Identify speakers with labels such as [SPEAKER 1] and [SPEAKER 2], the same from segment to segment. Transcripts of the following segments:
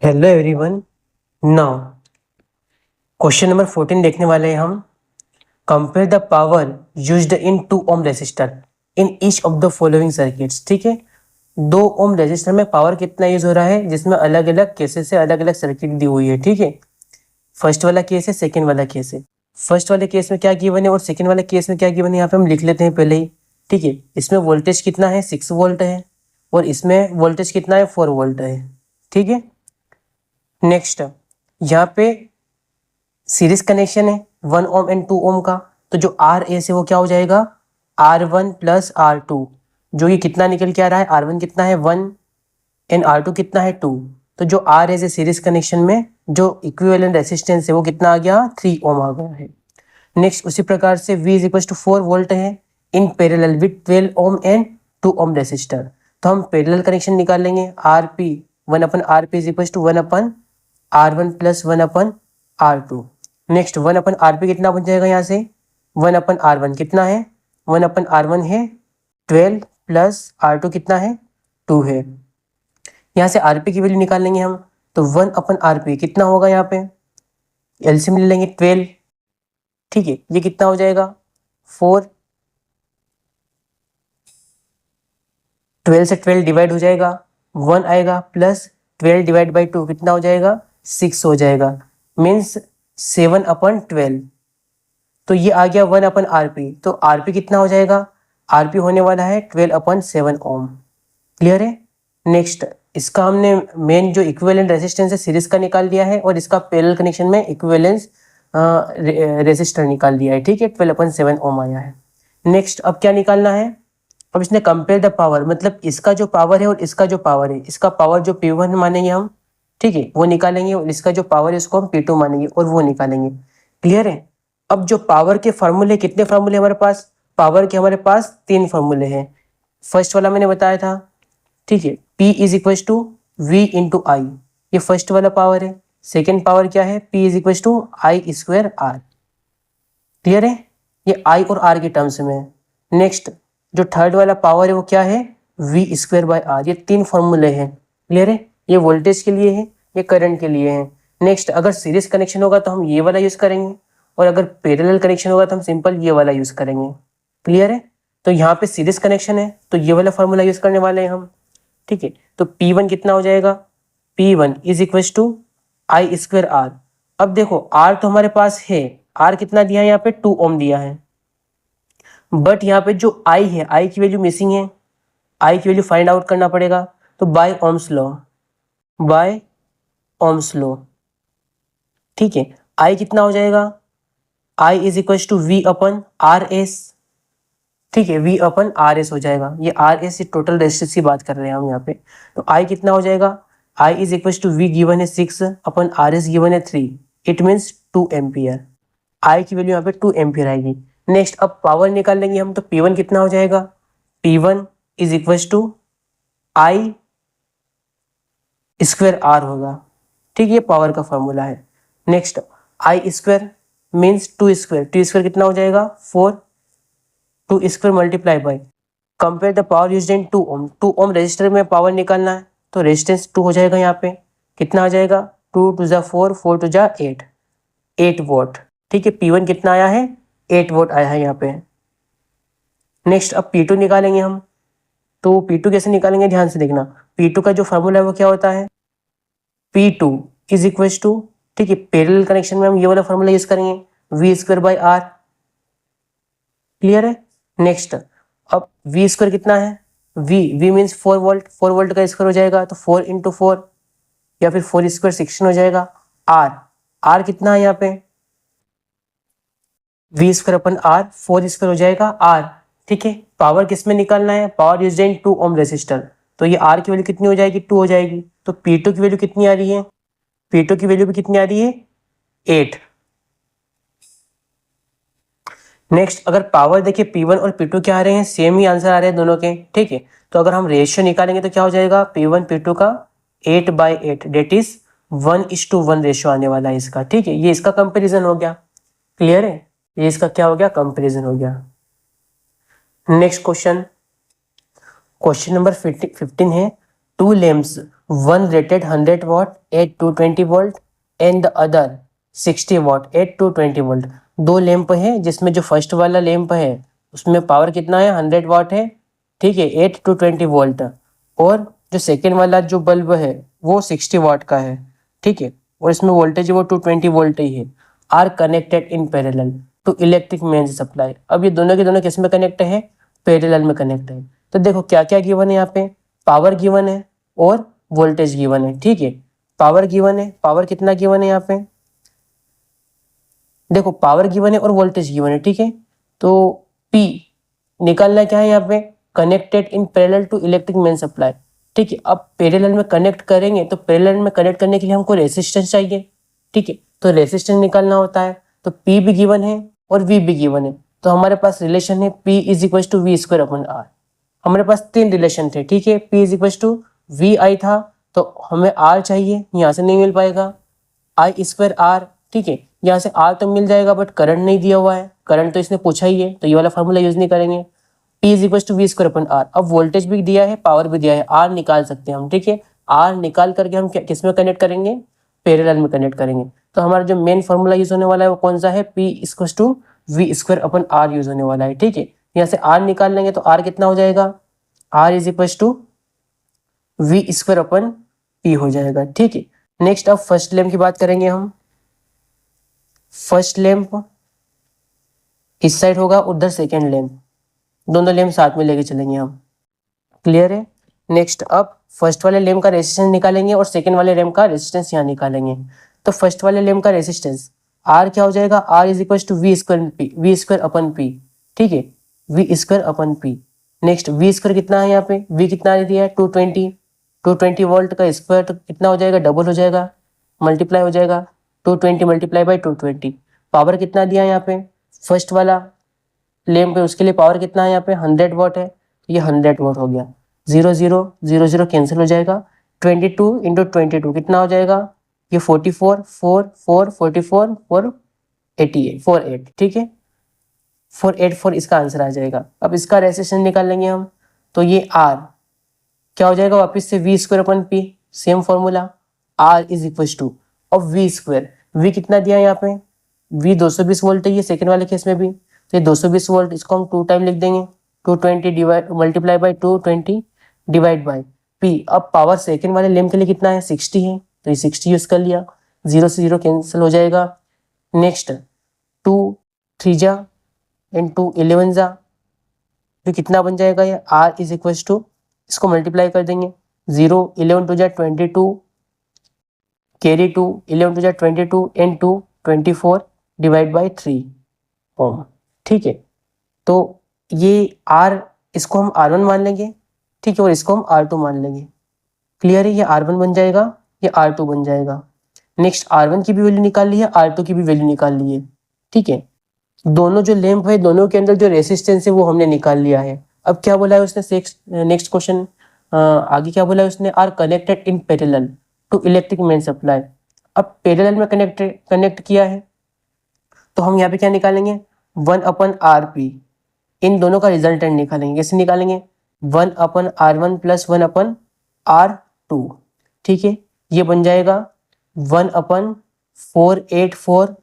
[SPEAKER 1] Hello everyone. Now question number 14 देखने वाले हैं हम। Compare the power used in 2 ohm resistor in each of the following circuits. ठीक है, 2 ओम रेजिस्टर में पावर कितना यूज हो रहा है, जिसमें अलग अलग केसेस से अलग अलग सर्किट दी हुई है। ठीक है, फर्स्ट वाला केस है, सेकेंड वाला केस है। फर्स्ट वाले केस में क्या गिवन है और सेकेंड वाले केस में क्या गिवन है, यहाँ पे हम लिख लेते हैं पहले ही। ठीक है, इसमें वोल्टेज कितना है, 6 वोल्ट है, और इसमें वोल्टेज कितना है, 4 वोल्ट है। ठीक है, नेक्स्ट यहाँ पे सीरीज कनेक्शन है 1 ओम एंड 2 ओम का, तो जो आर ए से वो क्या हो जाएगा, R1 प्लस R2, जो ये कितना निकल के आ रहा है, R1 कितना है 1 एंड R2 कितना है 2। तो जो आर ए से सीरीज कनेक्शन में जो इक्विवेलेंट रेसिस्टेंस है वो कितना आ गया, 3 ओम आ गया है। नेक्स्ट उसी प्रकार से V is equal to 4 volt है in parallel with 12 ohm and 2 ohm resistor. तो हम पैरेलल कनेक्शन निकाल लेंगे, RP 1 upon RP is equal to 1 upon R1 plus 1 upon R2। Next 1 upon RP कितना बन जाएगा, यहाँ से 1 अपन R1 कितना है, 1 अपन R1 है 12 प्लस R2 कितना है, 2 है। यहाँ से RP की वैल्यू निकाल लेंगे हम, तो 1 अपन RP कितना होगा, यहाँ पे एलसीएम ले लेंगे 12। ठीक है, ये कितना हो जाएगा 4, 12 से 12 डिवाइड हो जाएगा, 1 आएगा, प्लस 12 डिवाइड बाई 2 कितना हो जाएगा, 6 हो जाएगा, मीन्स 7 अपन 12। तो ये आ गया 1 अपन RP, तो RP कितना हो जाएगा, RP होने वाला है 12 अपन 7 ओम। क्लियर है। नेक्स्ट इसका हमने मेन जो इक्विवेलेंट रेजिस्टेंस है सीरीज का निकाल लिया है, और इसका पैरेलल कनेक्शन में इक्विवेलेंस रेजिस्टर निकाल दिया है। ठीक है, 12 अपन 7 ओम आया है। नेक्स्ट अब क्या निकालना है, अब इसने कंपेयर द पावर, मतलब इसका जो पावर है और इसका जो पावर है, इसका पावर जो P1 मानेंगे हम, ठीक है, वो निकालेंगे, और इसका जो पावर है इसको हम P2 मानेंगे और वो निकालेंगे। क्लियर है। अब जो पावर के फॉर्मूले, कितने फॉर्मूले हमारे पास, पावर के हमारे पास 3 फॉर्मूले हैं। फर्स्ट वाला मैंने बताया था, ठीक है, P is equal to V into I, ये फर्स्ट वाला पावर है। सेकेंड पावर क्या है, P is equal to I square R. Clear है, ये I और R के टर्म्स में है। नेक्स्ट जो थर्ड वाला पावर है वो क्या है, V स्क्वायर बाय आर। ये 3 फॉर्मूले हैं। क्लियर है, ये वोल्टेज के लिए है, ये करंट के लिए है। नेक्स्ट अगर सीरीज कनेक्शन होगा तो हम ये वाला यूज करेंगे, और अगर पैरेलल कनेक्शन होगा तो हम सिंपल ये वाला यूज करेंगे। क्लियर है, तो यहाँ पे सीरीज कनेक्शन है तो ये वाला फॉर्मूला यूज करने वाले हैं हम। ठीक है, तो P1 कितना हो जाएगा, P1 is equal to I square R. अब देखो R तो हमारे पास है, R कितना दिया है, यहाँ पे 2 ओम दिया है, बट यहाँ पे जो I है, I की वैल्यू मिसिंग है, I की वैल्यू फाइंड आउट करना पड़ेगा। तो by Ohm's law, by Ohm's law, ठीक है, I कितना हो जाएगा, I is equal to V upon R S. ठीक है, V अपन आर एस हो जाएगा, ये आर एस टोटल रेजिस्टेंस की बात कर रहे हैं हम यहाँ पे। तो I कितना हो जाएगा, I is equal to V given है 6 अपन आर एस गिवन है 3, इट मीन्स 2 एम्पियर। I की वैल्यू यहाँ पे 2 एम्पियर आएगी। नेक्स्ट अब पावर निकाल लेंगे हम, तो P1 कितना हो जाएगा, P1 is equal to I square R होगा। ठीक है, ये पावर का फॉर्मूला है। Next I square means 2 square, 2 square कितना हो जाएगा 4, 2 square multiply by, compare the power used in 2 ohm. 2 ohm resistor में पावर निकालना है, तो रेजिस्टेंस 2 हो जाएगा, यहाँ पे कितना आ जाएगा, 2 टू जा 4, 4 टू जा 8, 8 वोट। ठीक है, P1 कितना आया है, 8 वोट आया है यहाँ पे। नेक्स्ट अब P2 निकालेंगे हम, तो P2 कैसे निकालेंगे, ध्यान से देखना। P2 का जो फॉर्मूला है वो क्या होता है, P2 इज इक्वल टू, ठीक है, पैरेलल कनेक्शन में हम ये वाला फॉर्मूला यूज करेंगे, V square by R. Clear है। नेक्स्ट अब V स्क्वायर कितना है, V मीन्स 4 वोल्ट, 4 वोल्ट का स्क्वायर हो जाएगा, तो 4 इंटू 4 या फिर 4 स्क्वायर 16 हो जाएगा। R कितना है यहाँ पे, V square upon R, 4 square हो जाएगा R। ठीक है, पावर किस में निकालना है, power used in 2 ohm resistor, तो ये R की वैल्यू कितनी हो जाएगी, 2 हो जाएगी। तो P2 की वैल्यू कितनी आ रही है, P2 की वैल्यू भी कितनी आ रही है, 8। नेक्स्ट अगर पावर देखिए P1 और P2 क्या आ रहे हैं, सेम ही आंसर आ रहे हैं दोनों के। ठीक है, तो अगर हम रेशियो निकालेंगे तो क्या हो जाएगा, P1 P2 का 8/8, डेट इज 1:1 रेशियो आने वाला है इसका। ठीक है, ये इसका कंपेरिजन हो गया। क्लियर है, ये इसका क्या हो गया, कंपेरिजन हो गया। नेक्स्ट क्वेश्चन, क्वेश्चन नंबर 15 है, 2 lamps one rated 100 watt at 220 volt and the other 60 watt at 220 volt। दो लैंप है जिसमें जो फर्स्ट वाला लैंप है उसमें पावर कितना है 100 वाट है, ठीक है, एट 220 वोल्ट। और जो सेकेंड वाला जो बल्ब है वो 60 वाट का है, ठीक है, और इसमें वोल्टेज वो 220 वोल्ट ही है। Are connected in parallel to electric main supply. अब ये दोनों के दोनों किस में कनेक्ट है, पैरेलल में कनेक्ट है। तो देखो क्या क्या गिवन है यहाँ पे, पावर गिवन है और वोल्टेज गिवन है, ठीक है। पावर गिवन है, पावर कितना गिवन है यहाँ पे, देखो पावर गिवन है और वोल्टेज गिवन है, ठीक है। तो P निकालना क्या है यहाँ पे, connected in parallel to electric main supply, ठीक है। अब पैरेलल में कनेक्ट करेंगे तो पैरेलल में कनेक्ट करने के लिए हमको रेसिस्टेंस चाहिए, ठीक है, तो रेसिस्टेंस निकालना होता है। तो P भी गिवन है और V भी गिवन है, तो हमारे पास रिलेशन है P is equal to V square upon R. हमारे पास तीन रिलेशन थे, ठीक है, P is equal to V I था, तो हमें R चाहिए, यहाँ से नहीं मिल पाएगा, आई स्क्वायर आर, ठीक है। यहाँ से आर तो मिल जाएगा बट करंट नहीं दिया हुआ है, करंट तो इसने पूछा ही है, तो ये वाला फॉर्मूला यूज नहीं करेंगे। P is equal to V square upon R. अब वोल्टेज भी दिया है, पावर भी दिया है, आर निकाल सकते हैं हम, ठीक है। आर निकाल करके हम किस में कनेक्ट करेंगे, पैरेलल में कनेक्ट करेंगे। तो हमारा जो मेन फॉर्मूला यूज होने वाला है वो कौन सा है, P equal to V square upon R use होने वाला है, ठीक है। यहाँ से आर निकाल लेंगे तो आर कितना हो जाएगा, R is equal to V square upon P हो जाएगा, ठीक है। नेक्स्ट अब फर्स्ट लैंप की बात करेंगे हम। फर्स्ट लैंप इस साइड होगा, उधर सेकेंड लैंप, दोनों लैंप साथ में लेके चलेंगे हम, क्लियर है। नेक्स्ट अब फर्स्ट वाले लैंप का रेजिस्टेंस निकालेंगे और सेकेंड वाले लैंप का रेजिस्टेंस यहाँ निकालेंगे। तो फर्स्ट वाले लैंप का रेजिस्टेंस आर क्या हो जाएगा, R is equal to V square P, V square upon P, ठीक है, V square upon P. Next V square कितना है यहाँ पे, वी कितना दिया है 220, 220 वोल्ट का स्क्वायर तो कितना हो जाएगा, डबल हो जाएगा, मल्टीप्लाई हो जाएगा, 220 मल्टीप्लाई बाई 220। पावर कितना दिया है यहाँ पे, फर्स्ट वाला लैंप है उसके लिए पावर कितना है यहाँ पे 100 वाट है, ये 100 वाट हो गया। 0 0 0 0 कैंसिल हो जाएगा, 22 इंटू 22 कितना हो जाएगा, ये 44 4 4 44 4 88 48, ठीक है, 484 इसका आंसर आ जाएगा। अब इसका रेजिस्टेंस निकाल लेंगे हम, तो ये आर क्या हो जाएगा, वापस से V square upon P, same formula, R is equal to, अब वी स्क्वायर, वी कितना दिया है यहाँ पे, वी 220 वोल्ट है ये सेकेंड वाले केस में भी, तो ये 220 वोल्ट, इसको हम 2 टाइम लिख देंगे, 220 divide multiply by 220 divide by P. अब पावर सेकेंड वाले लैंप के लिए कितना है 60 है, तो ये 60 यूज कर लिया, 0 से 0 कैंसिल हो जाएगा। नेक्स्ट 2 3 जा एंड 2 11 जा, तो कितना बन जाएगा ये, आर इज इक्वल टू, इसको मल्टीप्लाई कर देंगे, 0 11 टू जा 22, कैरी 2 11 टू जा 22 एंड 2 24 डिवाइड बाई 3 ओम, ठीक है। तो ये आर, इसको हम R1 मान लेंगे, ठीक है, और इसको हम R2 मान लेंगे, क्लियर है। ये R1 बन जाएगा, ये R2 बन जाएगा। नेक्स्ट R1 की भी वैल्यू निकाल ली है, R2 की भी वैल्यू निकाल ली है, ठीक है। दोनों जो लैंप है दोनों के अंदर जो रेसिस्टेंस है वो हमने निकाल लिया है। अब क्या बोला है उसने, नेक्स्ट क्वेश्चन आगे क्या बोला है उसने, are connected in parallel to electric main supply. अब पैरेलल में कनेक्ट किया है तो हम यहाँ पे क्या निकालेंगे, 1 अपन आर पी, इन दोनों का रिजल्टेंट निकालेंगे। कैसे निकालेंगे, 1 upon R1 plus 1 upon R2, ठीक है, ये बन जाएगा 1 अपन 484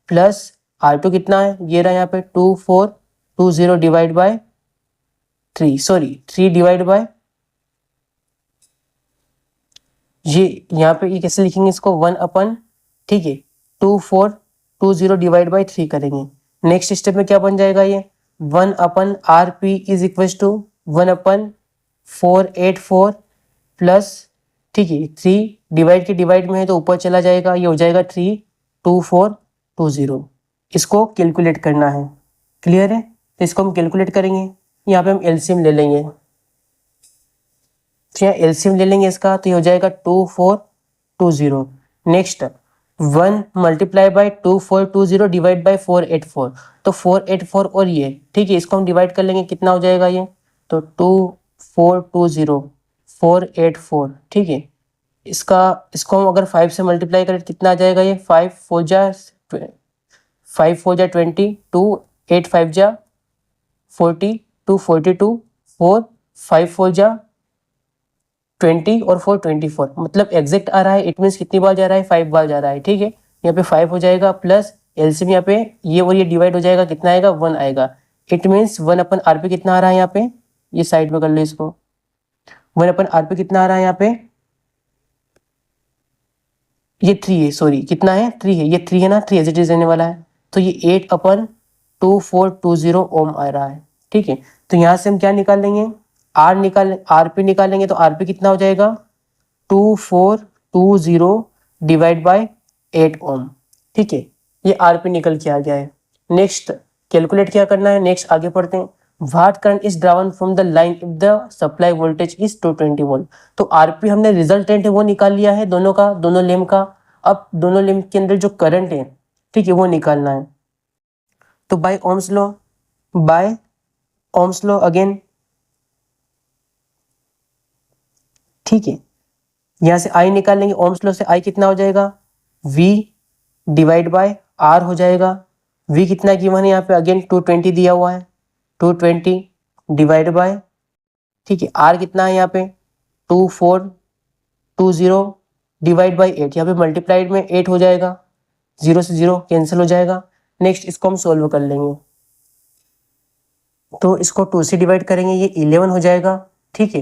[SPEAKER 1] प्लस R2 कितना है, ये रहा यहाँ पे 2420 divide by 3, sorry 3 divide by, ये यहाँ पे ये कैसे लिखेंगे इसको, 1 अपन, ठीक है, 2420 डिवाइड बाई 3 करेंगे। नेक्स्ट स्टेप में क्या बन जाएगा, ये 1 upon R P is equal to 1 upon 484 plus, ठीक है, 3 डिवाइड के डिवाइड में है तो ऊपर चला जाएगा, ये हो जाएगा 32420। इसको कैलकुलेट करना है, क्लियर है। तो इसको हम कैलकुलेट करेंगे, यहाँ पे हम एलसीएम ले लेंगे, तो यहाँ एलसीएम ले लेंगे इसका, तो ये हो जाएगा 2420। Next 1 multiply by 2420 divide by 484, तो 484 और ये, ठीक है, इसको हम डिवाइड कर लेंगे, कितना हो जाएगा ये, तो 2420 484, ठीक है। इसको हम अगर 5 से मल्टीप्लाई करें कितना आ जाएगा, ये 5 4 जा 20, 2 8 5 जा 40, 2 42, 4 5 4 जा 20 और 4 24, मतलब एग्जैक्ट आ रहा है, इट मीन्स कितनी बार जा रहा है, 5 बार जा रहा है। ठीक है, यहाँ पे 5 हो जाएगा प्लस एलसीएम यहाँ पे ये और ये डिवाइड हो जाएगा, कितना आएगा 1 आएगा। इट मीन्स 1 अपन आरपी कितना आ रहा है यहाँ पे, ये साइड में कर लो इसको, 1 अपन आरपी कितना आ रहा है यहाँ पे, ये 3 है, सॉरी कितना है 3 है, ये 3 है ना, 3 एज इट इज रहने वाला है, तो ये 8 अपन 2420 ओम आ रहा है। ठीक है, तो यहाँ से हम क्या निकाल लेंगे, आरपी निकालेंगे, तो आरपी कितना हो जाएगा 2420 डिवाइड बाय 8 ओम। ठीक है, ये आरपी निकल के आ गया है। नेक्स्ट कैलकुलेट क्या करना है, नेक्स्ट आगे पढ़ते हैं। What current is drawn from the line if the supply voltage is 220 volt. तो आरपी हमने रिजल्टेंट है वो निकाल लिया है दोनों का, दोनों लेम का। अब दोनों लेम के अंदर जो करंट है, ठीक है, वो निकालना है। तो बाय ओम्स लॉ अगेन, ठीक है, यहां से आई निकाल लेंगे, ओम्स लॉ से आई कितना हो जाएगा, V डिवाइड बाय R हो जाएगा। V कितना गिवन है यहाँ पे, अगेन 220 दिया हुआ है, 220 डिवाइड बाय, ठीक है, R कितना है यहाँ पे 2420 डिवाइड बाई 8, यहाँ पे मल्टीप्लाइड में 8 हो जाएगा, 0 से 0 कैंसिल हो जाएगा। नेक्स्ट इसको हम सोल्व कर लेंगे, तो इसको 2 से डिवाइड करेंगे, ये 11 हो जाएगा। ठीक है,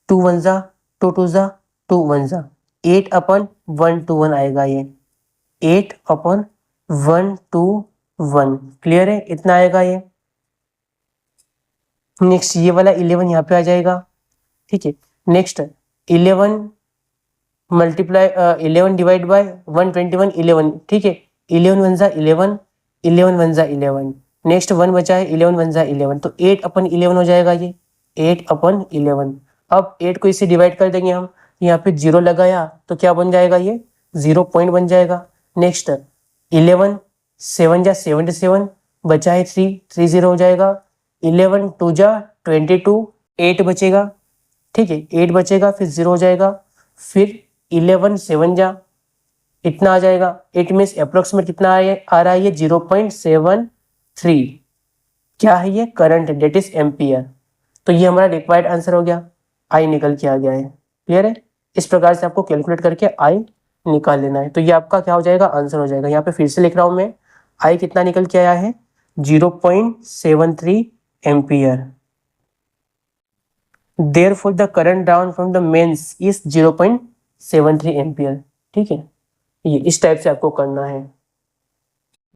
[SPEAKER 1] 2 1 जा 2 2 जा 2 1 जा, 8 अपन 1 2 1 आएगा, ये 8 अपन 1 2 1, क्लियर है, इतना आएगा ये। नेक्स्ट ये वाला 11 यहाँ पे आ जाएगा। ठीक है, नेक्स्ट 11 मल्टीप्लाई 11 डिवाइड बाय 121 11, ठीक है, 11 1 जा 11, 11 1 जा 11, नेक्स्ट 1 बचा है, 11 1 जा 11, तो 8 अपन 11 हो जाएगा, ये 8 अपन 11। अब 8 को इससे डिवाइड कर देंगे हम, यहाँ पे 0 लगाया तो क्या बन जाएगा, ये 0 पॉइंट बन जाएगा। नेक्स्ट 11 7 जा 77, बचा है 3 3 0 हो जाएगा, 11 2 जा 22, 8 बचेगा, ठीक है, 8 बचेगा, फिर 0 हो जाएगा, फिर 11 7 जा इतना आ जाएगा। इट मीन्स अप्रोक्सीमेट कितना आ रहा है, ये 0.73, क्या है ये करंट, डेट इज एम्पियर। तो ये हमारा रिक्वायर्ड आंसर हो गया, आई निकल के आ गया है। क्लियर है, इस प्रकार से आपको कैलकुलेट करके आई निकाल लेना है। तो ये आपका क्या हो जाएगा, आंसर हो जाएगा। यहाँ पे फिर से लिख रहा हूं मैं, आई कितना निकल के आया है 0.73 ampere. Therefore the current down from the mains is 0.73 ampere. ठीक है, ये इस टाइप से आपको करना है।